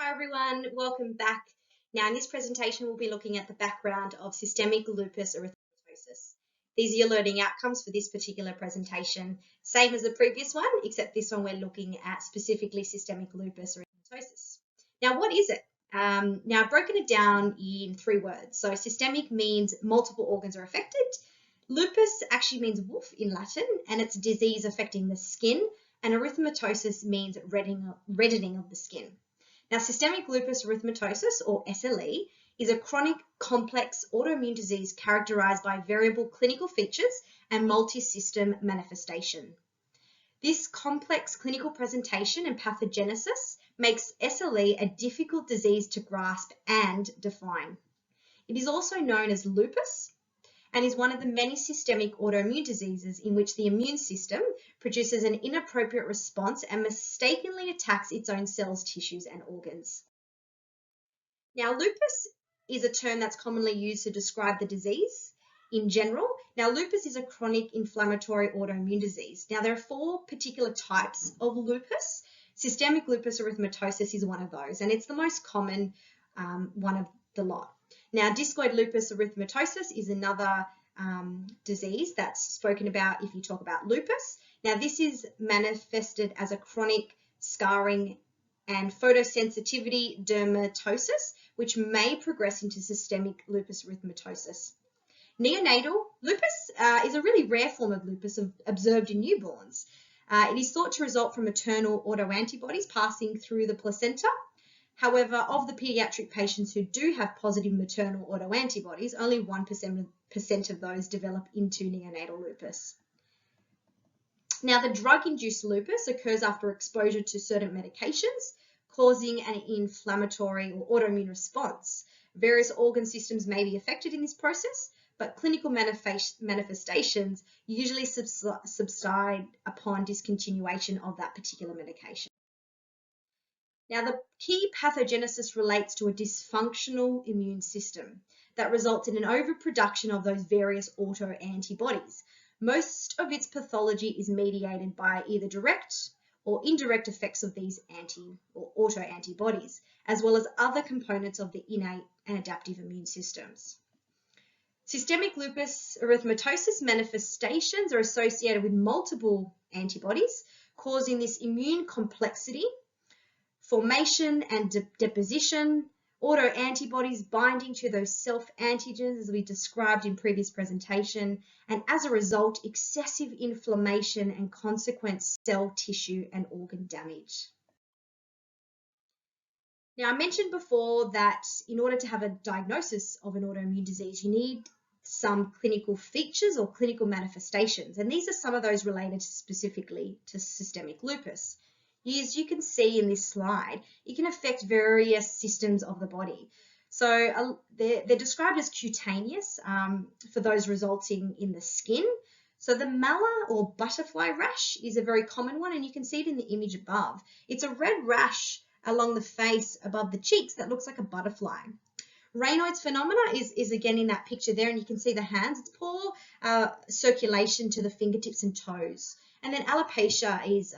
Hi everyone, welcome back. Now in this presentation we'll be looking at the background of systemic lupus erythematosus. These are your learning outcomes for this particular presentation. Same as the previous one, except this one we're looking at specifically systemic lupus erythematosus. Now what is it? Now I've broken it down in 3 words. So systemic means multiple organs are affected. Lupus actually means wolf in Latin, and it's a disease affecting the skin, and erythematosus means reddening of the skin. Now, systemic lupus erythematosus, or SLE, is a chronic, complex autoimmune disease characterized by variable clinical features and multi-system manifestation. This complex clinical presentation and pathogenesis makes SLE a difficult disease to grasp and define. It is also known as lupus and is one of the many systemic autoimmune diseases in which the immune system produces an inappropriate response and mistakenly attacks its own cells, tissues, and organs. Now, lupus is a term that's commonly used to describe the disease in general. Now, lupus is a chronic inflammatory autoimmune disease. Now, there are 4 particular types of lupus. Systemic lupus erythematosus is one of those, and it's the most common one of the lot. Now, discoid lupus erythematosus is another disease that's spoken about if you talk about lupus. Now, this is manifested as a chronic scarring and photosensitivity dermatosis, which may progress into systemic lupus erythematosus. Neonatal lupus is a really rare form of lupus observed in newborns. It is thought to result from maternal autoantibodies passing through the placenta. However, of the pediatric patients who do have positive maternal autoantibodies, only 1% of those develop into neonatal lupus. Now, the drug-induced lupus occurs after exposure to certain medications, causing an inflammatory or autoimmune response. Various organ systems may be affected in this process, but clinical manifestations usually subside upon discontinuation of that particular medication. Now, the key pathogenesis relates to a dysfunctional immune system that results in an overproduction of those various autoantibodies. Most of its pathology is mediated by either direct or indirect effects of these autoantibodies, as well as other components of the innate and adaptive immune systems. Systemic lupus erythematosus manifestations are associated with multiple antibodies, causing this immune complexity, formation and deposition, autoantibodies binding to those self-antigens as we described in previous presentation, and as a result, excessive inflammation and consequent cell, tissue, and organ damage. Now, I mentioned before that in order to have a diagnosis of an autoimmune disease, you need some clinical features or clinical manifestations, and these are some of those related specifically to systemic lupus. As you can see in this slide, it can affect various systems of the body. So they're described as cutaneous for those resulting in the skin. So the malar or butterfly rash is a very common one, and you can see it in the image above. It's a red rash along the face above the cheeks that looks like a butterfly. Raynaud's phenomena is again in that picture there, and you can see the hands. It's poor circulation to the fingertips and toes. And then alopecia is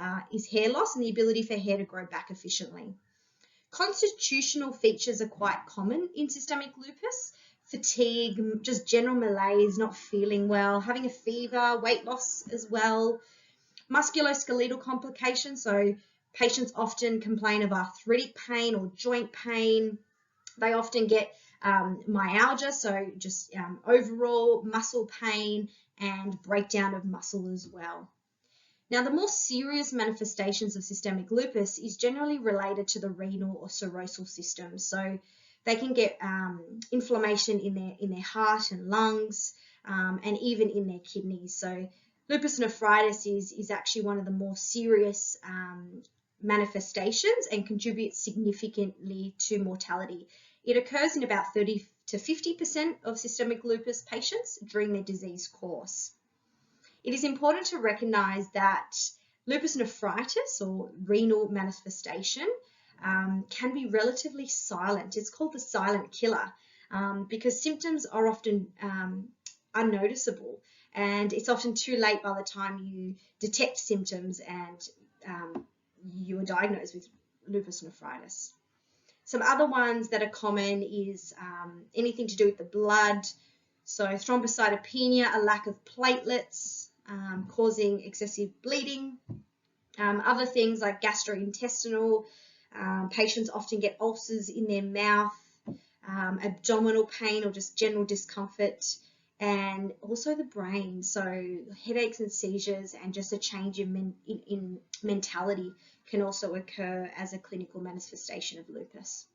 hair loss and the ability for hair to grow back efficiently. Constitutional features are quite common in systemic lupus. Fatigue, just general malaise, not feeling well, having a fever, weight loss as well. Musculoskeletal complications, so patients often complain of arthritic pain or joint pain. They often get myalgia, so just overall muscle pain and breakdown of muscle as well. Now, the more serious manifestations of systemic lupus is generally related to the renal or serosal system. So they can get inflammation in their heart and lungs and even in their kidneys. So lupus nephritis is actually one of the more serious manifestations and contributes significantly to mortality. It occurs in about 30 to 50% of systemic lupus patients during their disease course. It is important to recognize that lupus nephritis or renal manifestation can be relatively silent. It's called the silent killer because symptoms are often unnoticeable, and it's often too late by the time you detect symptoms and you are diagnosed with lupus nephritis. Some other ones that are common is anything to do with the blood. So thrombocytopenia, a lack of platelets, causing excessive bleeding. Other things like gastrointestinal, patients often get ulcers in their mouth, abdominal pain or just general discomfort, and also the brain. So headaches and seizures and just a change in mentality can also occur as a clinical manifestation of lupus,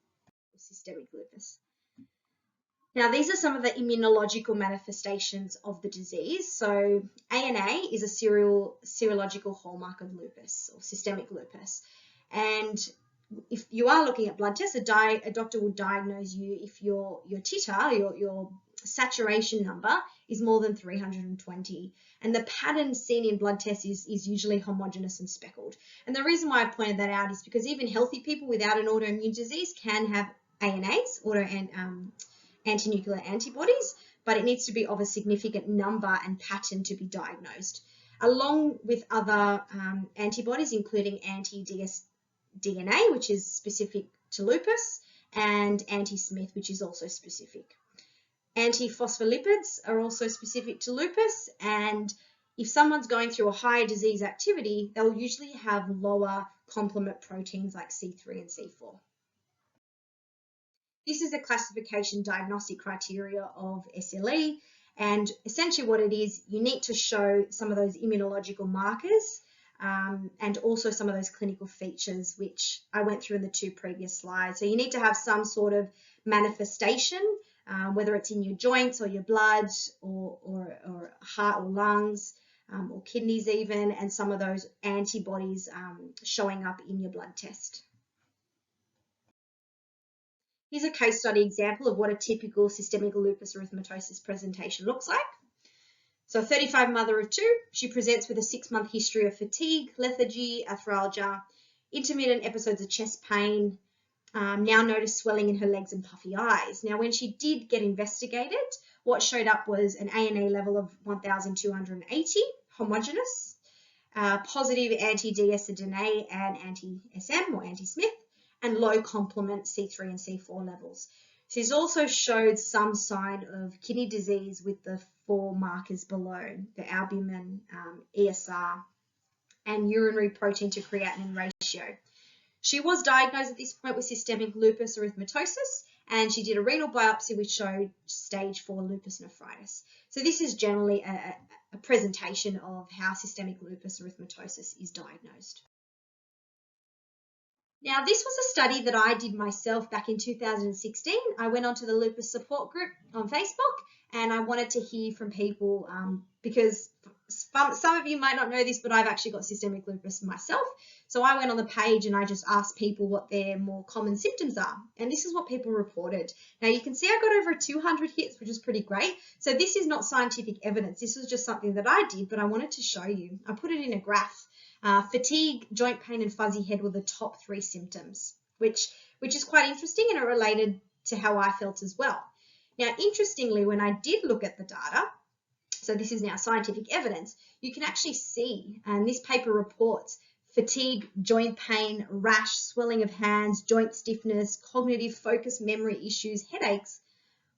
or systemic lupus. Now, these are some of the immunological manifestations of the disease. So ANA is a serological hallmark of lupus or systemic lupus. And if you are looking at blood tests, a doctor will diagnose you if your titer, your saturation number is more than 320. And the pattern seen in blood tests is usually homogeneous and speckled. And the reason why I pointed that out is because even healthy people without an autoimmune disease can have ANAs, antinuclear antibodies, but it needs to be of a significant number and pattern to be diagnosed, along with other antibodies, including anti-dsDNA, which is specific to lupus, and anti-Smith, which is also specific. Antiphospholipids are also specific to lupus, and if someone's going through a higher disease activity, they'll usually have lower complement proteins like C3 and C4. This is a classification diagnostic criteria of SLE, and essentially what it is, you need to show some of those immunological markers and also some of those clinical features, which I went through in the 2 previous slides. So you need to have some sort of manifestation, whether it's in your joints or your blood or heart or lungs or kidneys even, and some of those antibodies showing up in your blood test. Here's a case study example of what a typical systemic lupus erythematosus presentation looks like. So a 35 mother of 2, she presents with a 6-month history of fatigue, lethargy, arthralgia, intermittent episodes of chest pain, now noticed swelling in her legs and puffy eyes. Now, when she did get investigated, what showed up was an ANA level of 1,280, homogeneous, positive anti-dsDNA and anti-SM or anti-Smith, and low complement C3 and C4 levels. She's also showed some sign of kidney disease with the 4 markers below, the albumin, ESR, and urinary protein to creatinine ratio. She was diagnosed at this point with systemic lupus erythematosus, and she did a renal biopsy which showed stage 4 lupus nephritis. So this is generally a presentation of how systemic lupus erythematosus is diagnosed. Now, this was a study that I did myself back in 2016. I went onto the lupus support group on Facebook, and I wanted to hear from people because some of you might not know this, but I've actually got systemic lupus myself. So I went on the page and I just asked people what their more common symptoms are. And this is what people reported. Now, you can see I got over 200 hits, which is pretty great. So this is not scientific evidence. This was just something that I did, but I wanted to show you. I put it in a graph. Fatigue, joint pain, and fuzzy head were the top 3 symptoms, which is quite interesting, and it related to how I felt as well. Now, interestingly, when I did look at the data, so this is now scientific evidence, you can actually see, and this paper reports, fatigue, joint pain, rash, swelling of hands, joint stiffness, cognitive focus, memory issues, headaches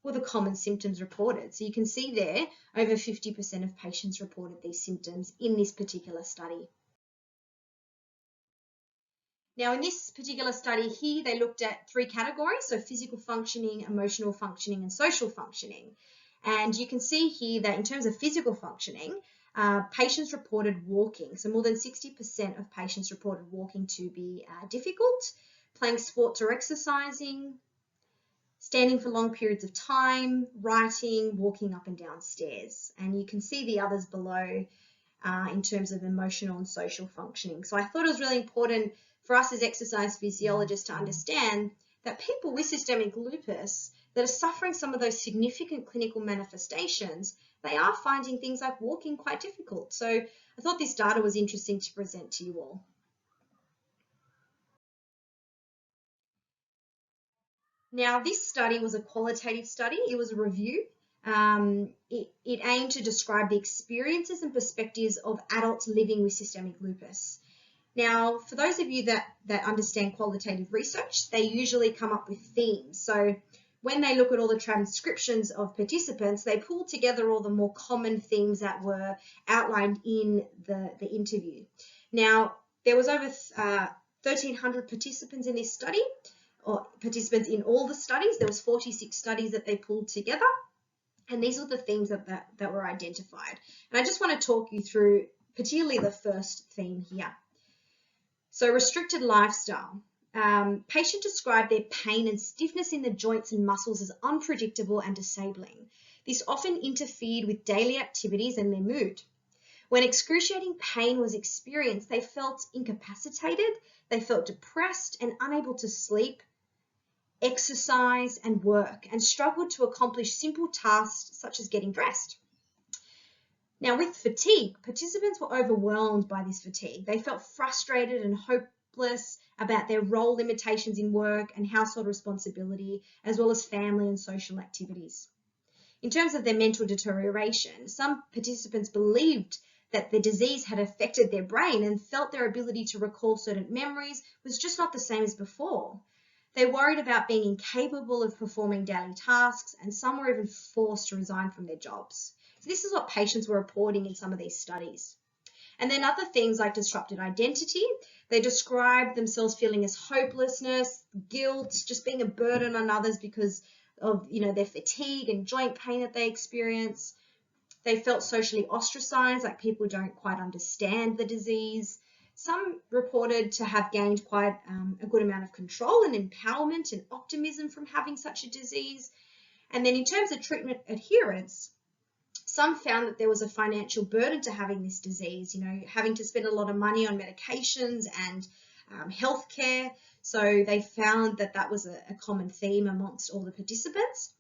were the common symptoms reported. So you can see there, over 50% of patients reported these symptoms in this particular study. Now, in this particular study here, they looked at 3 categories, so physical functioning, emotional functioning, and social functioning. And you can see here that in terms of physical functioning, patients reported walking. So more than 60% of patients reported walking to be difficult, playing sports or exercising, standing for long periods of time, writing, walking up and down stairs. And you can see the others below in terms of emotional and social functioning. So I thought it was really important for us as exercise physiologists to understand that people with systemic lupus that are suffering some of those significant clinical manifestations, they are finding things like walking quite difficult. So I thought this data was interesting to present to you all. Now, this study was a qualitative study. It was a review. It aimed to describe the experiences and perspectives of adults living with systemic lupus. Now, for those of you that understand qualitative research, they usually come up with themes. So when they look at all the transcriptions of participants, they pull together all the more common themes that were outlined in the interview. Now, there was over 1,300 participants in this study, or participants in all the studies. There was 46 studies that they pulled together, and these are the themes that were identified. And I just want to talk you through particularly the first theme here. So restricted lifestyle. Patients describe their pain and stiffness in the joints and muscles as unpredictable and disabling. This often interfered with daily activities and their mood. When excruciating pain was experienced, they felt incapacitated, they felt depressed and unable to sleep, exercise and work, and struggled to accomplish simple tasks such as getting dressed. Now, with fatigue, participants were overwhelmed by this fatigue. They felt frustrated and hopeless about their role limitations in work and household responsibility, as well as family and social activities. In terms of their mental deterioration, some participants believed that the disease had affected their brain and felt their ability to recall certain memories was just not the same as before. They worried about being incapable of performing daily tasks, and some were even forced to resign from their jobs. So this is what patients were reporting in some of these studies. And then other things like disrupted identity. They described themselves feeling as hopelessness, guilt, just being a burden on others because of their fatigue and joint pain that they experience. They felt socially ostracized, like people don't quite understand the disease. Some reported to have gained quite a good amount of control and empowerment and optimism from having such a disease. And then in terms of treatment adherence, some found that there was a financial burden to having this disease, having to spend a lot of money on medications and healthcare. So they found that was a common theme amongst all the participants.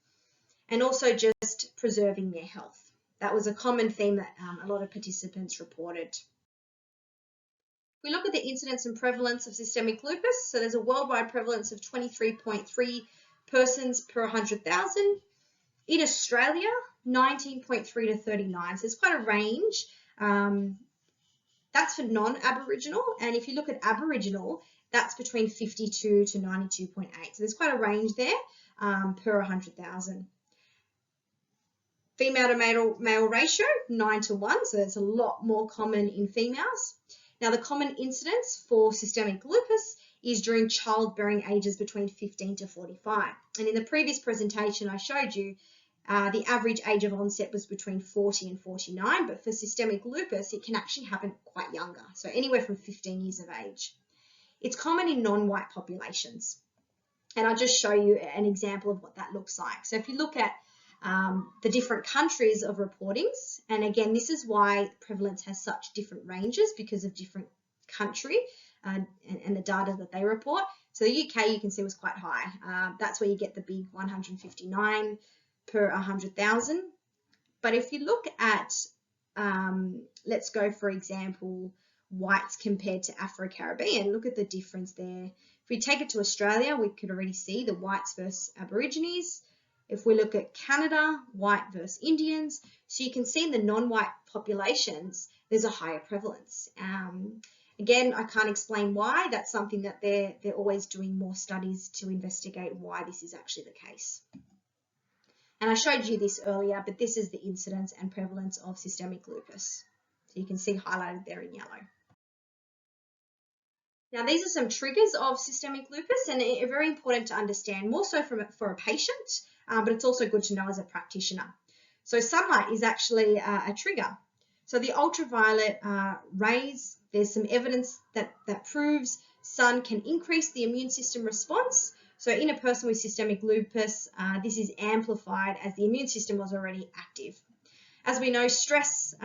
And also just preserving their health. That was a common theme that a lot of participants reported. We look at the incidence and prevalence of systemic lupus. So there's a worldwide prevalence of 23.3 persons per 100,000. In Australia, 19.3 to 39. So there's quite a range. That's for non-Aboriginal. And if you look at Aboriginal, that's between 52 to 92.8. So there's quite a range there per 100,000. Female to male ratio, 9 to 1. So it's a lot more common in females. Now, the common incidence for systemic lupus is during childbearing ages between 15 to 45. And in the previous presentation, I showed you the average age of onset was between 40 and 49, but for systemic lupus, it can actually happen quite younger, so anywhere from 15 years of age. It's common in non-white populations, and I'll just show you an example of what that looks like. So if you look at the different countries of reportings, and again, this is why prevalence has such different ranges because of different country and the data that they report. So the UK, you can see, was quite high. That's where you get the big 159 per 100,000. But if you look at, let's go, for example, whites compared to Afro-Caribbean, look at the difference there. If we take it to Australia, we could already see the whites versus Aborigines. If we look at Canada, white versus Indians, so you can see in the non-white populations, there's a higher prevalence. Again, I can't explain why. That's something that they're always doing more studies to investigate why this is actually the case. And I showed you this earlier, but this is the incidence and prevalence of systemic lupus. So you can see highlighted there in yellow. Now, these are some triggers of systemic lupus, and they're very important to understand, more so for a patient, but it's also good to know as a practitioner. So sunlight is actually a trigger. So the ultraviolet rays, there's some evidence that proves sun can increase the immune system response. So in a person with systemic lupus, this is amplified as the immune system was already active. As we know, stress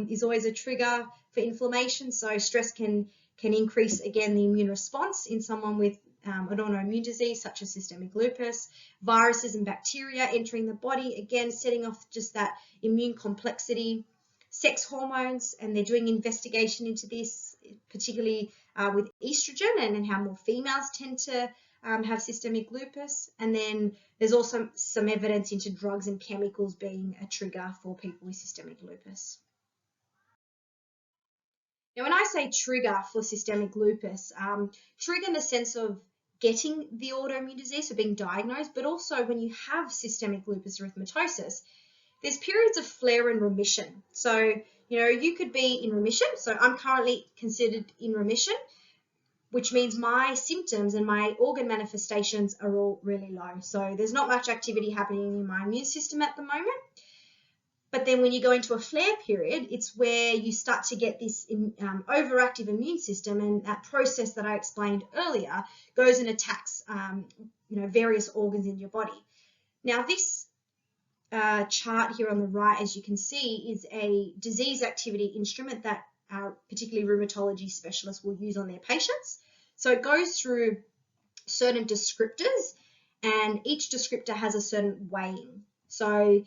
is always a trigger for inflammation. So stress can increase, again, the immune response in someone with an autoimmune disease such as systemic lupus. Viruses and bacteria entering the body, again, setting off just that immune complexity. Sex hormones, and they're doing investigation into this, particularly with estrogen and how more females tend to have systemic lupus. And then there's also some evidence into drugs and chemicals being a trigger for people with systemic lupus. Now, when I say trigger for systemic lupus, trigger in the sense of getting the autoimmune disease, so being diagnosed, but also when you have systemic lupus erythematosus, there's periods of flare and remission. So, you could be in remission. So I'm currently considered in remission, which means my symptoms and my organ manifestations are all really low. So there's not much activity happening in my immune system at the moment. But then when you go into a flare period, it's where you start to get this overactive immune system, and that process that I explained earlier goes and attacks various organs in your body. Now, this chart here on the right, as you can see, is a disease activity instrument that particularly rheumatology specialists will use on their patients. So it goes through certain descriptors, and each descriptor has a certain weighing. So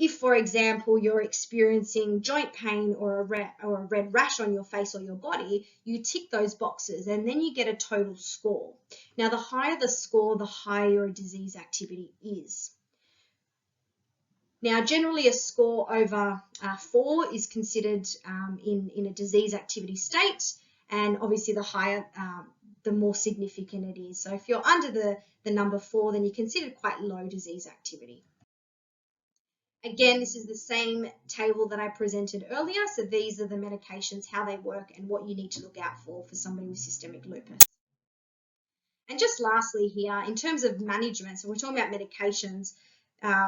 if, for example, you're experiencing joint pain or a red rash on your face or your body, you tick those boxes and then you get a total score. Now, the higher the score, the higher your disease activity is. Now, generally a score over 4 is considered in a disease activity state, and obviously the higher, the more significant it is. So if you're under the number 4, then you're considered quite low disease activity. Again, this is the same table that I presented earlier. So these are the medications, how they work, and what you need to look out for somebody with systemic lupus. And just lastly here, in terms of management, so we're talking about medications,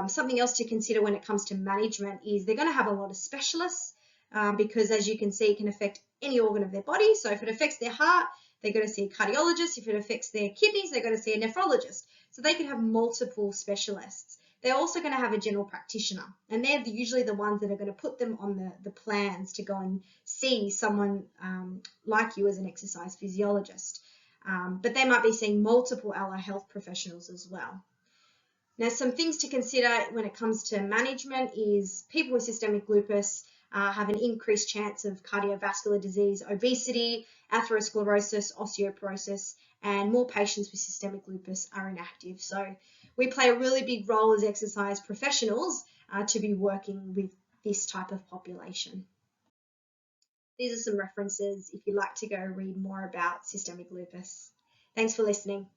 something else to consider when it comes to management is they're going to have a lot of specialists because, as you can see, it can affect any organ of their body. So if it affects their heart, they're going to see a cardiologist. If it affects their kidneys, they're going to see a nephrologist. So they could have multiple specialists. They're also going to have a general practitioner, and they're usually the ones that are going to put them on the plans to go and see someone like you as an exercise physiologist. But they might be seeing multiple allied health professionals as well. Now, some things to consider when it comes to management is people with systemic lupus have an increased chance of cardiovascular disease, obesity, atherosclerosis, osteoporosis, and more patients with systemic lupus are inactive. So we play a really big role as exercise professionals to be working with this type of population. These are some references if you'd like to go read more about systemic lupus. Thanks for listening.